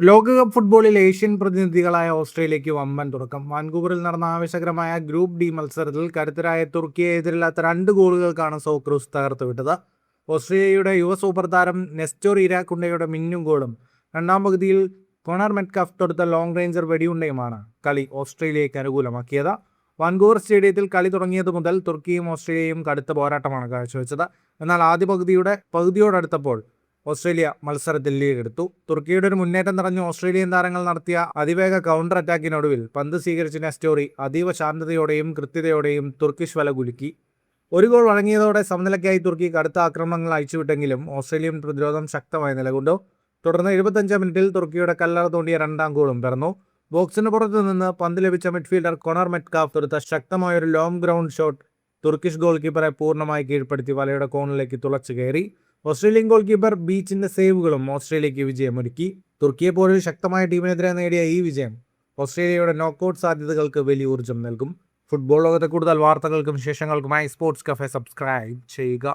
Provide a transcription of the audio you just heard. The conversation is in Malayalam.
ലോകകപ്പ് ഫുട്ബോളിൽ ഏഷ്യൻ പ്രതിനിധികളായ ഓസ്ട്രേലിയയ്ക്ക് വമ്പൻ തുടക്കം. വാൻകൂവറിൽ നടന്ന ആവേശകരമായ ഗ്രൂപ്പ് ഡി മത്സരത്തിൽ കരുത്തരായ തുർക്കിയെ എതിരില്ലാത്ത 2 ഗോളുകൾക്കാണ് സോക്രൂസ് തകർത്തുവിട്ടത്. ഓസ്ട്രേലിയയുടെ യുവ സൂപ്പർ താരം നെസ്റ്റോർ ഇരാക്കുണ്ടയുടെ മിന്നും ഗോളും രണ്ടാം പകുതിയിൽ കൊണർ മെറ്റ്കാഫ് തൊടുത്ത ലോങ് റേഞ്ചർ വെടിയുണ്ടയുമാണ് കളി ഓസ്ട്രേലിയയ്ക്ക് അനുകൂലമാക്കിയത്. വാൻകൂവർ സ്റ്റേഡിയത്തിൽ കളി തുടങ്ങിയത് മുതൽ തുർക്കിയും ഓസ്ട്രേലിയയും കടുത്ത പോരാട്ടമാണ് കാഴ്ചവെച്ചത്. എന്നാൽ ആദ്യ പകുതിയോടടുത്തപ്പോൾ ഓസ്ട്രേലിയ മത്സരത്തിൽ ലീഡെടുത്തു. തുർക്കിയുടെ ഒരു മുന്നേറ്റം തടഞ്ഞ് ഓസ്ട്രേലിയൻ താരങ്ങൾ നടത്തിയ അതിവേഗ കൗണ്ടർ അറ്റാക്കിനൊടുവിൽ പന്ത് സ്വീകരിച്ച നെസ്റ്റോറി അതീവ ശാന്തതയോടെയും കൃത്യതയോടെയും തുർക്കിഷ് വല കുലുക്കി. ഒരു ഗോൾ വഴങ്ങിയതോടെ സമനിലയ്ക്കായി തുർക്കി കടുത്ത ആക്രമണങ്ങൾ അയച്ചുവിട്ടെങ്കിലും ഓസ്ട്രേലിയൻ പ്രതിരോധം ശക്തമായി നിലകൊണ്ടു. തുടർന്ന് 75 മിനിറ്റിൽ തുർക്കിയുടെ കല്ലറ തോണ്ടിയ രണ്ടാം ഗോളും പിറന്നു. ബോക്സിന് പുറത്തു നിന്ന് പന്ത് ലഭിച്ച മിഡ്ഫീൽഡർ കൊണർ മെറ്റ്കാഫ് തൊടുത്ത ശക്തമായൊരു long ground shot Turkish goal കീപ്പറെ പൂർണ്ണമായി കീഴ്പ്പെടുത്തി വലയുടെ കോണിലേക്ക് തുളച്ചു കയറി. ഓസ്ട്രേലിയൻ ഗോൾ കീപ്പർ ബീച്ചിന്റെ സേവുകളും ഓസ്ട്രേലിയയ്ക്ക് വിജയമൊരുക്കി. തുർക്കിയെ പോലൊരു ശക്തമായ ടീമിനെതിരെ നേടിയ ഈ വിജയം ഓസ്ട്രേലിയയുടെ നോക്കൌട്ട് സാധ്യതകൾക്ക് വലിയ ഊർജ്ജം നൽകും. ഫുട്ബോൾ ലോകത്തെ കൂടുതൽ വാർത്തകൾക്കും വിശേഷങ്ങൾക്കുമായി സ്പോർട്സ് കഫേ സബ്സ്ക്രൈബ് ചെയ്യുക.